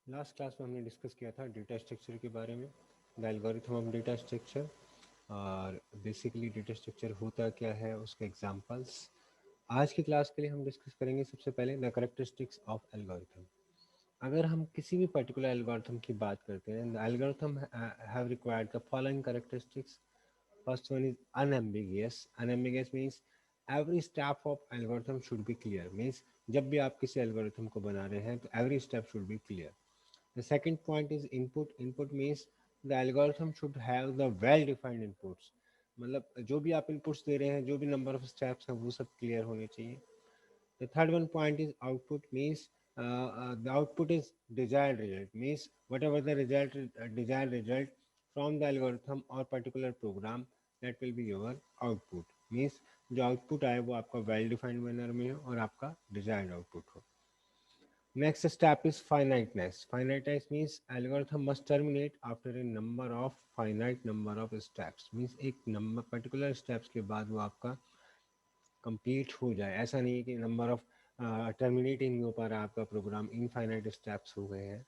Last class में हमने discuss किया था डेटा स्ट्रक्चर के बारे में, the algorithm of data structure. और बेसिकली डेटा स्ट्रक्चर होता क्या है, उसके एग्जांपल्स। आज की क्लास के लिए हम डिस्कस करेंगे सबसे पहले द कैरेक्टरिस्टिक्स ऑफ एल्गोरिथम। अगर हम किसी भी पर्टिकुलर एल्गोरिथम की बात करते हैं, the algorithm have required the following characteristics. First one is unambiguous. Unambiguous means every step of algorithm should be clear. Means जब भी आप किसी एल्गोरिथम को बना रहे हैं तो every step should be clear. The second point is input. Input means the algorithm should have the well-defined inputs. मतलब जो भी आप inputs दे रहे हैं, जो भी number of steps हैं, वो सब clear होने चाहिए. The third one point is output means the output is desired result. Means whatever the desired result from the algorithm or particular program, that will be your output. Means जो output आए वो आपका well defined manner में हो और आपका desired output हो. Next step is finiteness. Finiteness means algorithm must terminate after a number of finite number of steps. Means एक number particular steps के बाद वो आपका कंप्लीट हो जाए. ऐसा नहीं है कि नंबर ऑफ टर्मिनेट ही नहीं हो पा रहा आपका प्रोग्राम, इनफाइनाइट स्टेप्स हो गए हैं.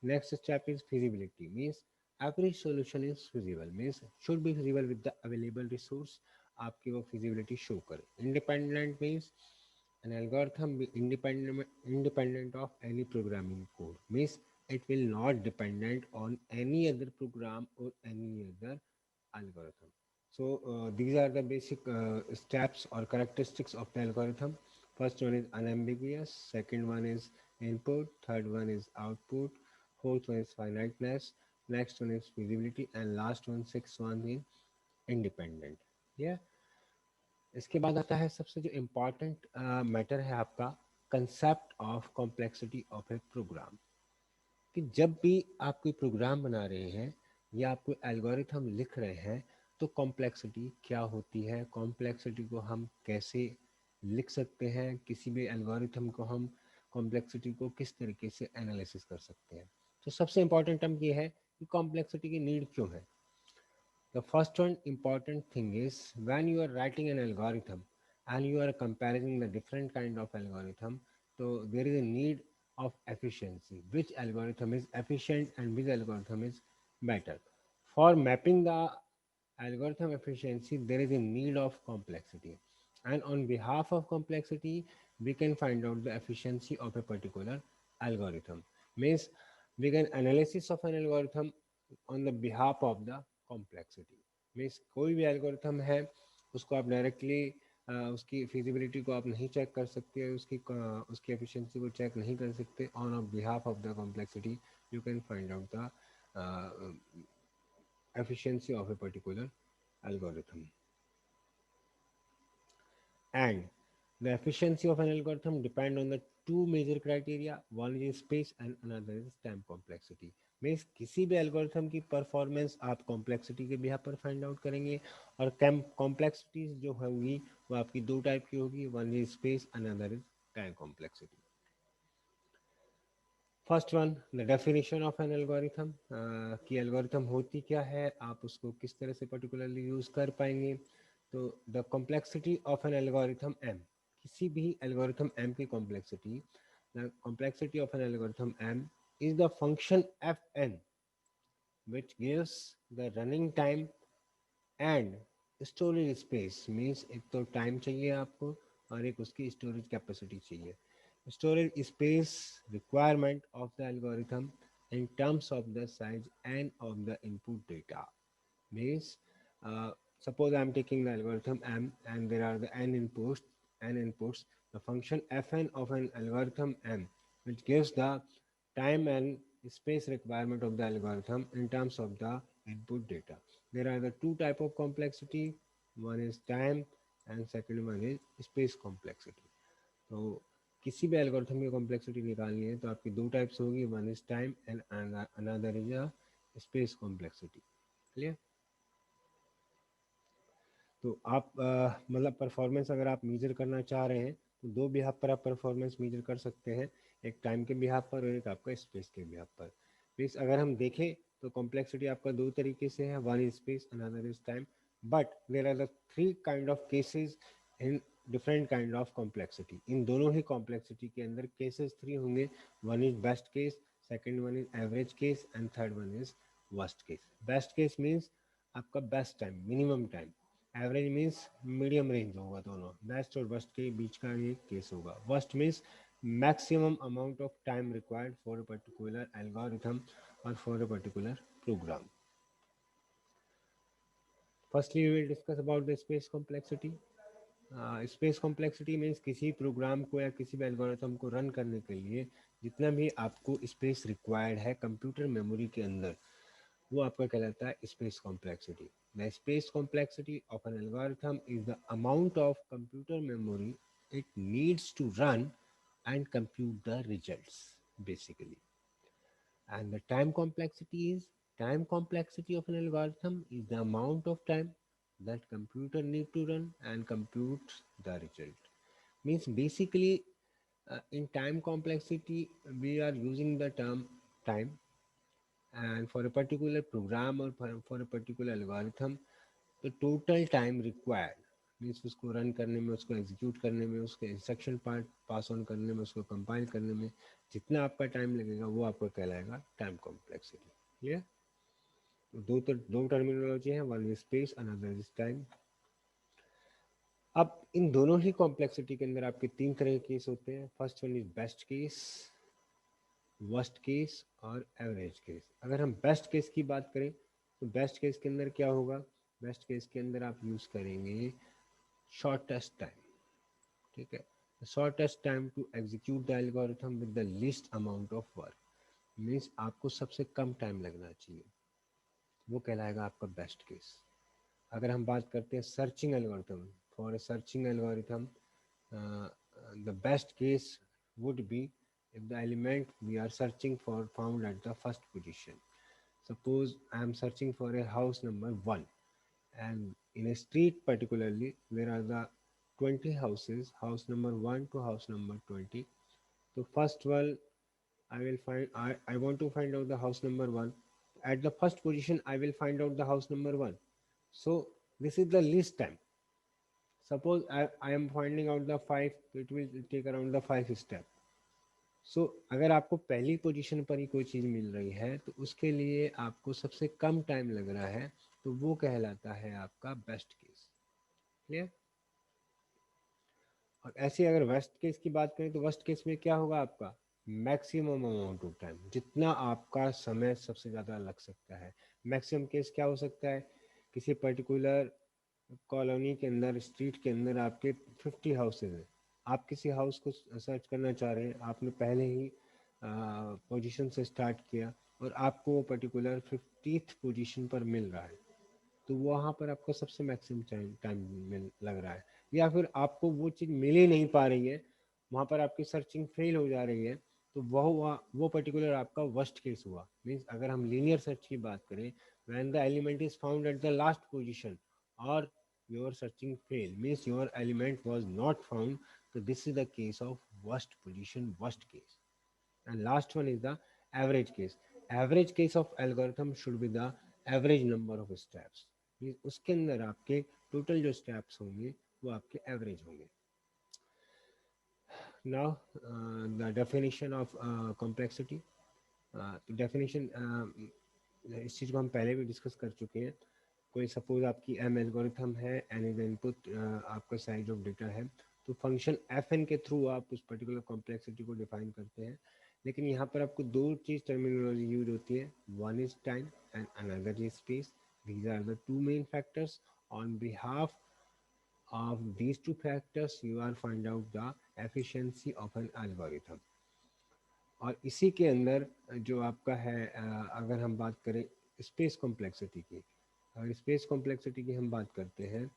Next step is feasibility means every solution is feasible. Means should be feasible with the available resource. आपकी वो फिजिबिलिटी शो करे. Independent means an algorithm be independent of any programming code. Means it will not dependent on any other program or any other algorithm. So these are the basic steps or characteristics of the algorithm. First one is unambiguous, second one is input, third one is output, fourth one is finiteness, next one is feasibility, and last one, sixth one is independent. Yeah. इसके बाद आता है सबसे जो important matter है आपका, concept of complexity of a program. कि जब भी आप कोई प्रोग्राम बना रहे हैं या आप कोई एल्गोरिथम लिख रहे हैं तो कॉम्प्लेक्सिटी क्या होती है, कॉम्प्लेक्सिटी को हम कैसे लिख सकते हैं, किसी भी एल्गोरिथम को हम कॉम्प्लेक्सिटी को किस तरीके से एनालिसिस कर सकते हैं. तो सबसे इम्पोर्टेंट टर्म ये है कि कॉम्प्लेक्सिटी की नीड क्यों है. The first one important thing is when you are writing an algorithm and you are comparing the different kind of algorithm, so there is a need of efficiency. Which algorithm is efficient and which algorithm is better? For mapping the algorithm efficiency, there is a need of complexity. And on behalf of complexity, we can find out the efficiency of a particular algorithm. Means we can analysis of an algorithm on the behalf of the complexity. Means कोई भी algorithm है उसको आप directly उसकी feasibility को आप नहीं check कर सकते, उसकी एफिशिएंसी को चेक नहीं कर सकते. On behalf of the complexity you can find out the efficiency of a particular algorithm. And the efficiency of an algorithm depend on the two major criteria. One is space and another is time complexity. Means किसी भी algorithm की performance आप complexity के बिहार पर find out करेंगे. और complexities जो होगी वो आपकी दो टाइप की होगी. One is space, another is time complexity. First one, the definition of an algorithm. कि एल्गोरिथम होती क्या है, आप उसको किस तरह से पर्टिकुलरली यूज कर पाएंगे. तो the complexity of an algorithm M, किसी भी एल्गोरिथम एम की complexity, the complexity of an algorithm M is the function F N which gives the running time and storage space. Means एक तो time चाहिए आपको और एक उसकी स्टोरेज कैपेसिटी चाहिए. Storage space requirement of the algorithm in terms of the size and of the input data. Means suppose I am taking the algorithm m and there are the n inputs. The function fn of an algorithm m which gives the time and space requirement of the algorithm in terms of the input data. There are the two type of complexity. One is time and second one is space complexity. तो किसी भी algorithm की complexity निकालनी है तो आपकी दो types होगी. One is time and another is a space complexity. Clear. तो आप मतलब परफॉर्मेंस अगर आप मेजर करना चाह रहे हैं तो दो बिहाफ पर आप परफॉर्मेंस मेजर कर सकते हैं. एक टाइम के बिहाफ पर और एक आपका स्पेस के बिहाफ पर. मीन्स अगर हम देखें तो कॉम्प्लेक्सिटी आपका दो तरीके से है. One is space, another is time. But there are the three kind of cases in different kind of complexity. इन दोनों ही कॉम्प्लेक्सिटी के अंदर केसेस थ्री होंगे. One is best case, second one is average case and third one is worst case. Best case means आपका best time, minimum time. Average means medium range होगा दोनों. Best और वर्स्ट के बीच का ये केस होगा. Worst means maximum amount of time required for a particular algorithm or for a particular program. Firstly, we will discuss about the space complexity. Space complexity means किसी programme को या किसी भी एल्गोरिथम को रन करने के लिए जितना भी आपको स्पेस रिक्वायर्ड है कंप्यूटर मेमोरी के अंदर, वो आपका कहलाता है space complexity. The space complexity of an algorithm is the amount of computer memory it needs to run and compute the results basically. And the time complexity of an algorithm is the amount of time that computer need to run and compute the result. Means basically in time complexity we are using the term time, and for a particular program or for a particular algorithm the total time required means उसको run करने में, उसको execute करने में, उसके instruction part pass on करने में, उसको कंपाइल करने में जितना आपका टाइम लगेगा वो आपको कहलाएगा टाइम कॉम्प्लेक्सिटी. क्लियर? दो टर्मिनोलॉजी है, one is space another is time. अब इन दोनों ही कॉम्प्लेक्सिटी के अंदर आपके तीन तरह के केस होते हैं. First one is best case, worst case और एवरेज केस. अगर हम बेस्ट केस की बात करें तो बेस्ट केस के अंदर क्या होगा? बेस्ट केस के अंदर आप यूज करेंगे शॉर्टेस्ट टाइम. ठीक है, shortest time to execute the algorithm with the least amount of work. Means आपको सबसे कम टाइम लगना चाहिए, वो कहलाएगा आपका बेस्ट केस. अगर हम बात करते हैं searching algorithm, for a searching algorithm the best case would be if the element we are searching for found at the first position. Suppose I am searching for a house number 1, and in a street particularly there are the 20 houses, house number 1 to house number 20. So first one I will find, I want to find out the house number 1. At the first position I will find out the house number 1. So this is the least time. Suppose I am finding out the 5, so it will take around the 5 step. सो अगर आपको पहली position पर ही कोई चीज़ मिल रही है तो उसके लिए आपको सबसे कम टाइम लग रहा है, तो वो कहलाता है आपका बेस्ट केस. क्लियर? और ऐसे अगर वर्स्ट केस की बात करें तो वर्स्ट केस में क्या होगा? आपका मैक्सिमम अमाउंट ऑफ टाइम, जितना आपका समय सबसे ज़्यादा लग सकता है. मैक्सिमम केस क्या हो सकता है? किसी पर्टिकुलर कॉलोनी के अंदर, स्ट्रीट के अंदर आपके 50 हाउसेज हैं. आप किसी हाउस को सर्च करना चाह रहे हैं, आपने पहले ही पोजीशन से स्टार्ट किया और आपको वो पर्टिकुलर 50th पोजीशन पर मिल रहा है, तो वहाँ पर आपको सबसे मैक्सिमम टाइम लग रहा है. या फिर आपको वो चीज़ मिल ही नहीं पा रही है, वहाँ पर आपकी सर्चिंग फेल हो जा रही है, तो वो पर्टिकुलर आपका वर्स्ट केस हुआ. मीन्स अगर हम लीनियर सर्च की बात करें, when the element is found at the last position और your searching fail means your element was not found, so this is the case of worst position, worst case. And last one is the average case. Average case of algorithm should be the average number of steps. means उसके अंदर आपके total जो steps होंगे वो आपके average होंगे. Now the definition of complexity. Definition इस चीज़ को हम पहले भी डिस्कस कर चुके हैं. कोई सपोज आपकी एम एल्गोरिथम है, एन इज इनपुट, आपका साइज ऑफ डेटा है, तो फंक्शन एफ एन के थ्रू आप उस पर्टिकुलर कॉम्प्लेक्सिटी को डिफाइन करते हैं. लेकिन यहाँ पर आपको दो चीज़ टर्मिनोलॉजी यूज होती है, one is time and another is space. These are the two main factors. On behalf of these two factors you are find out the efficiency of an algorithm. और इसी के अंदर जो आपका है, अगर हम बात करें स्पेस कॉम्प्लेक्सिटी की, अगर स्पेस कॉम्प्लेक्सिटी की हम बात करते हैं,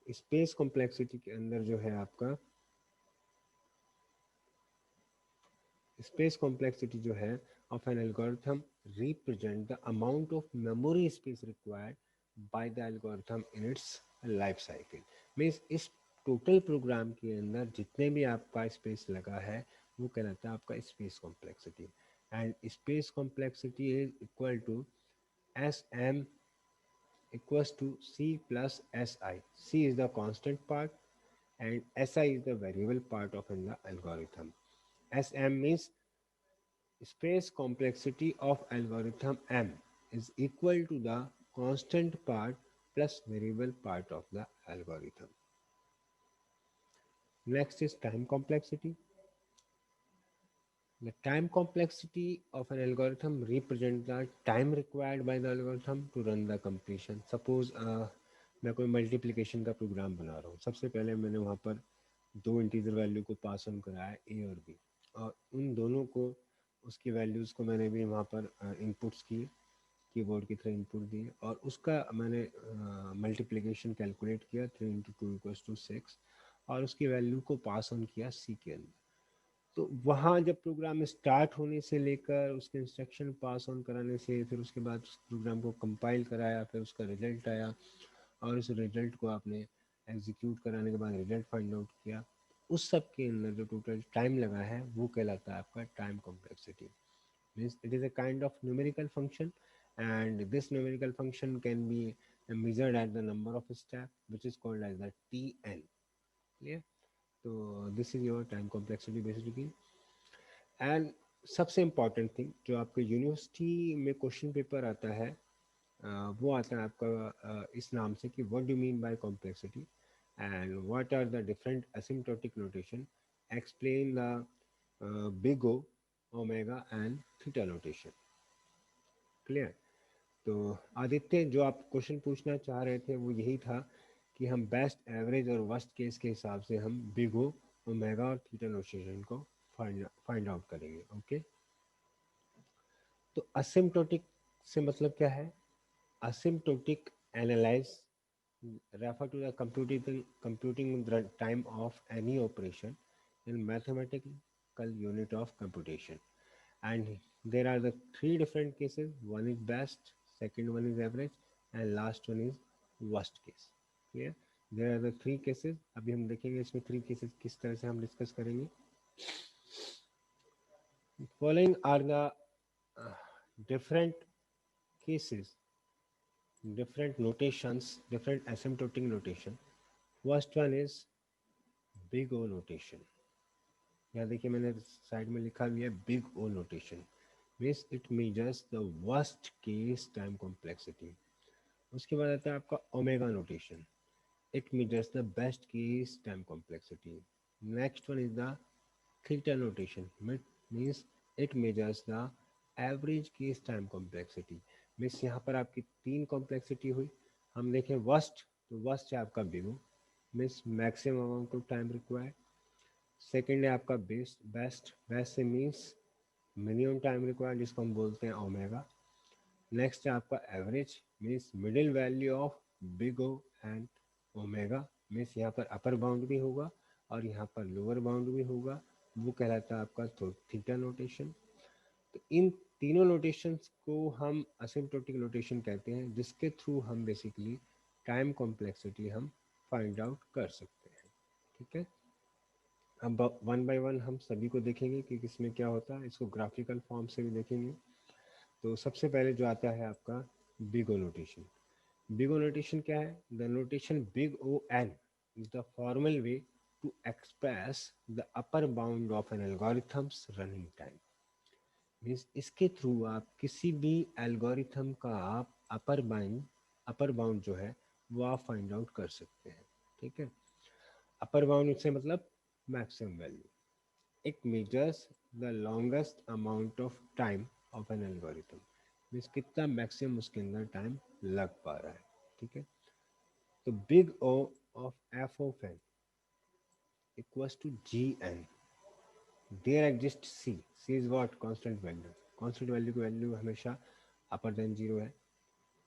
स्पेस कॉम्प्लेक्सिटी के अंदर जो है आपका स्पेस कॉम्प्लेक्सिटी जो है of an algorithm represent the amount of memory space required by the algorithm in its life cycle. Means इस टोटल प्रोग्राम के अंदर जितने भी आपका स्पेस लगा है वो कहलाता है आपका space complexity. And space complexity is equal to S M equals to c plus si. C is the constant part and si is the variable part of the algorithm. Sm means space complexity of algorithm m is equal to the constant part plus variable part of the algorithm. Next is time complexity. The time complexity of an algorithm represents the time required by the algorithm to run the completion. Suppose मैं कोई multiplication का programme बना रहा हूँ. सबसे पहले मैंने वहाँ पर दो इंटीजर वैल्यू को पास ऑन कराया ए और बी, और उन दोनों को उसकी वैल्यूज़ को मैंने भी वहाँ पर इनपुट्स किए, कीबोर्ड की तरह इनपुट दिए, और उसका मैंने मल्टीप्लिकेशन कैलकुलेट किया 3 × 2 = 6, और उसकी वैल्यू को पास ऑन किया सी के अंदर. तो वहाँ जब प्रोग्राम स्टार्ट होने से लेकर उसके इंस्ट्रक्शन पास ऑन कराने से, फिर उसके बाद उस प्रोग्राम को कंपाइल कराया, फिर उसका रिजल्ट आया, और उस रिजल्ट को आपने एग्जीक्यूट कराने के बाद रिजल्ट फाइंड आउट किया, उस सब के अंदर जो टोटल टाइम लगा है वो कहलाता है आपका time complexity. Means it is a kind of numerical function, and this numerical function can be measured at the number of step, which is called as the tn. Clear? So this is your time complexity basically. And सबसे important thing जो आपके university में question paper आता है, वो आता है आपका इस नाम से कि what do mean by complexity and what are the different asymptotic notation, explain the big O, omega and theta notation. Clear? तो आदित्य, जो आप क्वेश्चन पूछना चाह रहे थे वो यही था कि हम बेस्ट एवरेज और वर्स्ट केस के हिसाब से हम बिग ओ, ओमेगा और थीटा नोटेशन को फाइंड आउट करेंगे. ओके. तो असिम्प्टोटिक से मतलब क्या है? Asymptotic analyse refer to the computing the time of any operation in mathematical unit of computation, and there are the three different cases. One is best, second one is average, and last one is worst case. Clear? There are the three cases. अभी हम देखेंगे इसमें three cases किस तरह से हम discuss करेंगे. Following are the different cases, different notations, different asymptotic notation. First one is big O notation. यहाँ देखिए मैंने साइड में लिखा भी है big O notation. Means it measures the worst case time complexity. उसके बाद आता है आपका omega notation. It measures the best case time complexity. Next one is the theta notation. Means it measures the average case time complexity. Means यहाँ पर आपकी तीन complexity हुई. हम देखें वर्स्ट, तो वर्स्ट है आपका big O, means maximum amount of time required. Second है आपका बेस्ट, बेस्ट बेस्ट से मीन्स मिनिमम टाइम रिक्वायर्ड, जिसको हम बोलते हैं ओमेगा. नेक्स्ट है आपका average, means middle value of big O and omega. Means यहाँ पर अपर बाउंड भी होगा और यहाँ पर लोअर बाउंड भी होगा, वो कहलाता है आपका थीटा नोटेशन. तो इन तीनों नोटेशंस को हम असिम्प्टोटिक नोटेशन कहते हैं, जिसके थ्रू हम बेसिकली टाइम कॉम्प्लेक्सिटी हम फाइंड आउट कर सकते हैं. ठीक है. अब वन बाय वन हम सभी को देखेंगे कि किसमें क्या होता है. इसको ग्राफिकल फॉर्म से भी देखेंगे. तो सबसे पहले जो आता है आपका big O notation. Big O notation क्या है? The notation big O N is the formal way to express the upper bound of an algorithm's running time. Means इसके थ्रू आप किसी भी एल्गोरिथम का आप अपर बाउंड जो है वो आप फाइंड आउट कर सकते हैं. ठीक है. अपर बाउंड से मतलब maximum value. It measures the longest amount of time of an algorithm. Means कितना मैक्सिमम उसके अंदर टाइम लग पा रहा है. ठीक है. तो big O of F of N equals to G N. There exist C. C is what? Constant value. Constant value की वैल्यू हमेशा अपर देन जीरो है,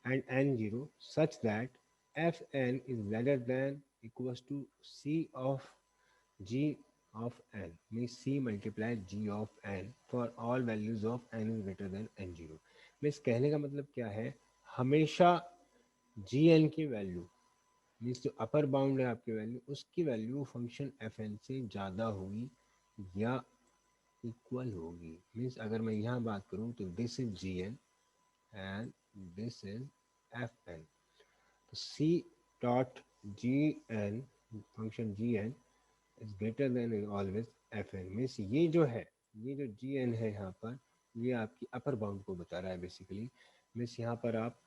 and N zero such that F N is lesser than equals to C of g of n, means c multiply g of n for all values of n is greater than n0. Means कहने का मतलब क्या है? हमेशा gn की value, means जो upper bound है आपकी वैल्यू, उसकी वैल्यू फंक्शन fn से ज़्यादा होगी या इक्वल होगी. मीन्स अगर मैं यहाँ बात करूँ तो this is gn and this is fn. तो c dot gn, function gn is greater than always F N. मीन्स ये जो है, ये जो जी एन है यहाँ पर, ये आपकी अपर बाउंड को बता रहा है बेसिकली। मीन्स यहाँ पर आप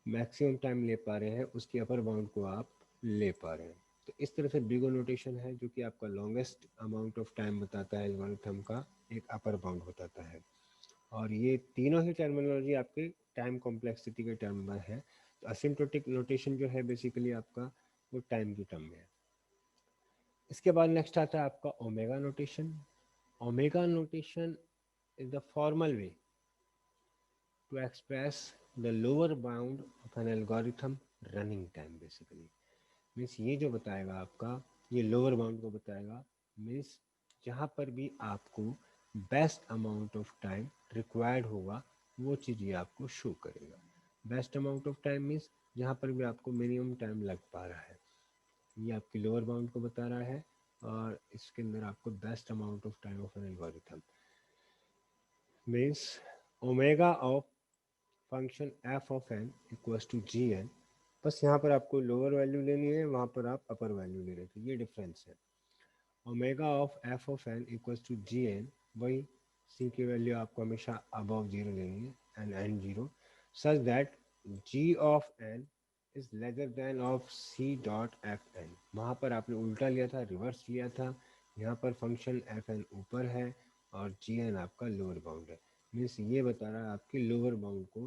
मैक्सिमम टाइम ले पा रहे हैं, उसकी अपर बाउंड को आप ले पा रहे हैं। तो इस तरह से बिग ओ नोटेशन है जो कि आपका लॉन्गेस्ट अमाउंट ऑफ टाइम बताता है, एल्गोरिथम का एक अपर बाउंड बताता है। और ये तीनों ही टर्मिनोलॉजी आपके टाइम कॉम्प्लेक्सिटी के टर्म में है। तो असिम्प्टोटिक नोटेशन जो है बेसिकली आपका वो टाइम की टर्म में है। इसके बाद नेक्स्ट आता है आपका omega notation. Omega notation is the formal way to express the lower bound of an algorithm running time basically। Means ये जो बताएगा आपका, ये लोअर बाउंड को बताएगा। मीन्स जहाँ पर भी आपको best amount of time required होगा वो चीज़ ये आपको शो करेगा। Best amount of time means जहाँ पर भी आपको मिनिमम टाइम लग पा रहा है, ये आपकी लोअर बाउंड को बता रहा है। और इसके अंदर आपको best amount of time of an algorithm means omega of function F of N equals to G N. बस यहाँ पर आपको लोअर वैल्यू लेनी है, वहाँ पर आप अपर वैल्यू ले रहे थे, ये डिफरेंस है। Omega of F of N equals to G N, वही सी की वैल्यू आपको हमेशा अबव जीरो लेनी है and N zero, such that G of N is lesser than of C dot F N. वहाँ पर आपने उल्टा लिया था, रिवर्स लिया था। यहाँ पर फंक्शन एफ एन ऊपर है और जी एन आपका लोअर बाउंड है। मीन्स ये बता रहा है आपकी लोअर बाउंड को,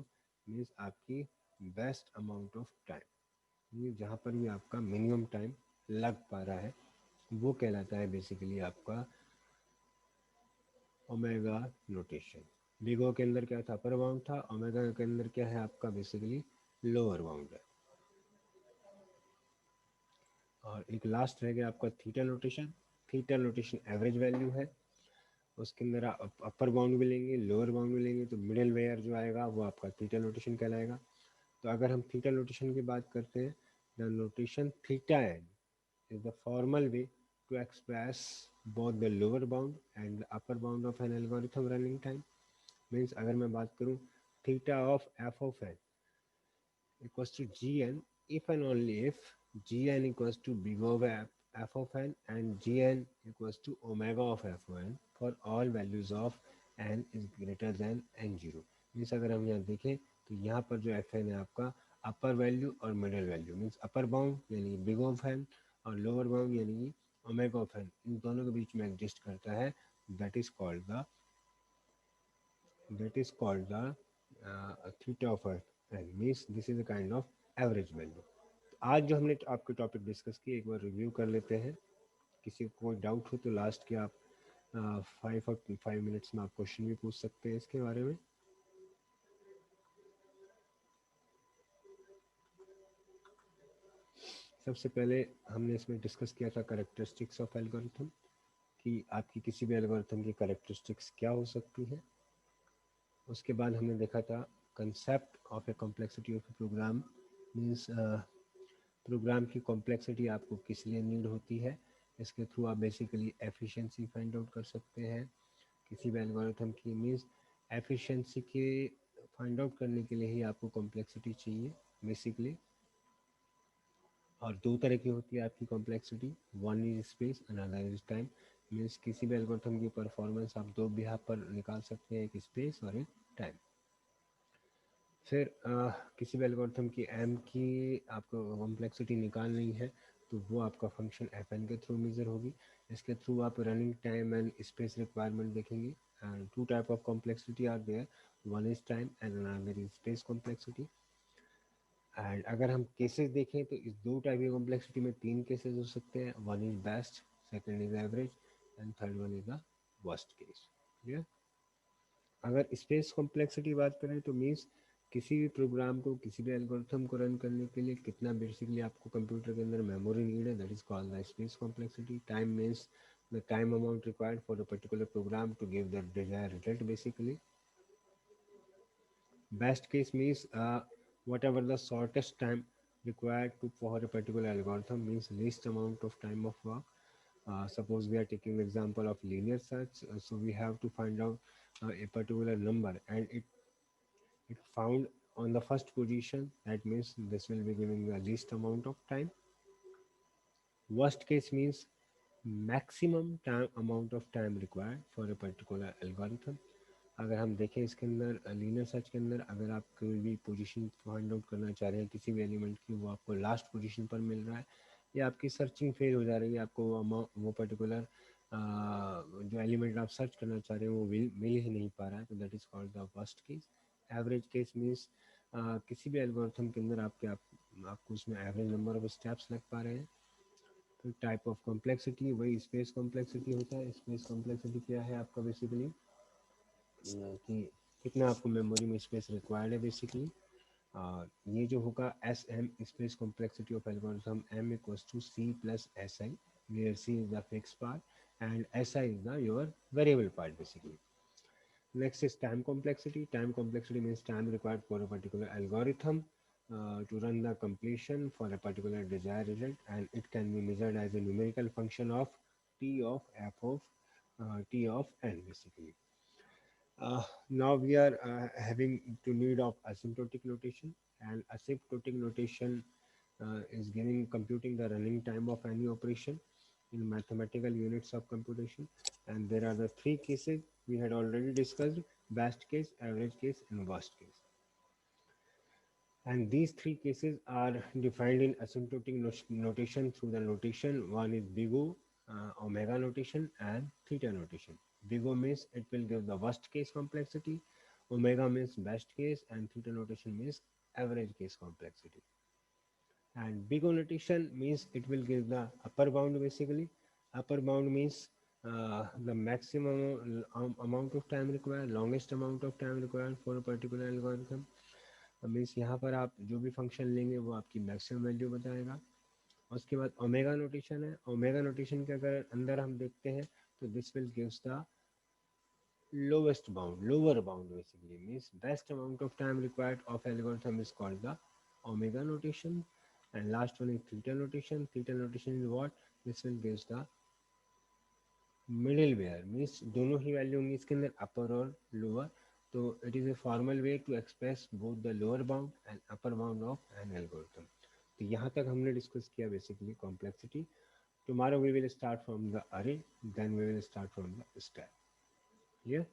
मीन्स आपकी बेस्ट अमाउंट ऑफ टाइम, ये जहाँ पर भी आपका मिनिमम टाइम लग पा रहा है वो कहलाता है बेसिकली आपका ओमेगा नोटेशन। बिग ओ के अंदर क्या था, अपर बाउंड था। ओमेगा के अंदर क्या है आपका बेसिकली लोअर बाउंड है। और एक लास्ट रह गया आपका theta notation. Theta notation average value है, उसके अंदर आप अपर बाउंड भी लेंगे लोअर बाउंड भी लेंगे तो मिडिल वेयर जो आएगा वो आपका थीटा नोटेशन कहलाएगा। तो अगर हम थीटा नोटेशन की बात करते हैं, the notation theta N is the formal way to express both the lower bound and the upper bound of an algorithm running time। Means अगर मैं बात करूँ theta of F of N equals to gn if and only if gn equals to big of f of n and gn equals to omega of f of n for all values of n is greater than n0। Means अगर हम यहाँ देखें तो यहाँ पर जो F N है आपका अपर वैल्यू और middle value, means upper bound यानी बिग ऑफ एन और लोअर बाउंड यानी ओमेगा ऑफ एन, इन दोनों के बीच में एग्जिस्ट करता है। That is called the that is called the theta of n, means this is a kind of average value। आज जो हमने आपके टॉपिक डिस्कस किए एक बार रिव्यू कर लेते हैं। किसी को कोई डाउट हो तो लास्ट के आप 5 मिनट्स में आप क्वेश्चन भी पूछ सकते हैं इसके बारे में। सबसे पहले हमने इसमें डिस्कस किया था करेक्टरिस्टिक्स ऑफ एल्गोरिथम, कि आपकी किसी भी एल्गोरिथम की करेक्टरिस्टिक्स क्या हो सकती है। उसके बाद हमने देखा था concept of a complexity of a program, means program की कॉम्प्लेक्सिटी आपको किस लिए नीड होती है। इसके थ्रू आप बेसिकली एफिशिएंसी फाइंड आउट कर सकते हैं किसी भी एल्गोरिथम की। मीन्स एफिशिएंसी के फाइंड आउट करने के लिए ही आपको कॉम्प्लेक्सिटी चाहिए बेसिकली। और दो तरह की होती है आपकी complexity, one is space another is time. Means किसी भी एल्गोरिथम की परफॉर्मेंस आप दो बिहार पर निकाल सकते हैं, एक स्पेस और एक टाइम। फिर किसी भी एल्गोरिथम की एम की आपको कॉम्प्लेक्सिटी निकालनी है तो वो आपका फंक्शन एफ एन के थ्रू मेजर होगी। इसके थ्रू आप running time and space requirement देखेंगे। Two type of complexity are there, one is time and another is space complexity. And अगर हम केसेस देखें तो इस दो टाइप की कॉम्प्लेक्सिटी में तीन केसेस हो सकते हैं, one is best, second is average and third one is the worst case. Clear. अगर स्पेस कॉम्प्लेक्सिटी बात करें तो मीन्स किसी भी प्रोग्राम को किसी भी एल्गोरिथम को रन करने के लिए कितना बेसिकली आपको कंप्यूटर के अंदर मेमोरी नीड है, that is called the space complexity. Time means the time amount required for a particular program to give the desired result basically. Best case means whatever the shortest time required to for a particular algorithm, means least amount of time of work. Suppose we are taking the example of linear search, so we have to find out a particular number and it found on the first position. That means this will be giving the least amount of time. Worst case means maximum time amount of time required for a particular algorithm. अगर हम देखें इसके अंदर linear search के अंदर, अगर आप कोई भी पोजीशन फाइंड आउट करना चाह रहे हैं किसी भी एलिमेंट की, वो आपको लास्ट पोजीशन पर मिल रहा है, या आपकी सर्चिंग फेल हो जा रही है, आपको वो पर्टिकुलर जो एलिमेंट आप सर्च करना चाह रहे हैं वो मिल ही नहीं पा रहा है, तो that is called the worst case. Average case means किसी भी एल्गोरिथम के अंदर आपको उसमें एवरेज नंबर ऑफ स्टेप्स लग पा रहे हैं। तो टाइप ऑफ कॉम्प्लेक्सिटी वही स्पेस कॉम्प्लेक्सिटी होता है। स्पेस कॉम्प्लेक्सिटी क्या है आपका बेसिकली कि कितना आपको मेमोरी में स्पेस रिक्वायर्ड है बेसिकली। और ये जो होगा S M space complexity of algorithm M equals to C plus S I, where C is the fix part and S I is the your variable part basically. Next is time complexity. Time complexity means time required for a particular algorithm to run the completion for a particular desired result, and it can be measured as a numerical function of t of f of t of n basically. Now we are having to need of asymptotic notation, and asymptotic notation is giving computing the running time of any operation in mathematical units of computation. And there are the three cases we had already discussed: best case, average case, and worst case. And these three cases are defined in asymptotic notation through the notation. One is big O, omega notation, and theta notation. Big O means it will give the worst case complexity, omega means best case, and theta notation means average case complexity. And big O notation means it will give the upper bound basically. Upper bound means the maximum amount of time required, longest amount of time required for a particular algorithm. Means यहाँ पर आप जो भी function लेंगे वो आपकी maximum value बताएगा। उसके बाद ओमेगा नोटेशन है। ओमेगा नोटेशन के अगर अंदर हम देखते हैं तो this will gives the lowest bound, lower bound basically means best amount of time required of algorithm is called the omega notation. And last one is theta notation. Theta notation is what? This will gives the middleware means दोनों ही value होंगी इसके अंदर, अपर और lower. तो it is a formal way to express both the lower bound and upper bound of an algorithm. तो यहाँ तक हमने डिस्कस किया basically complexity. Tomorrow we will start from the array, then we will start from the stack. ये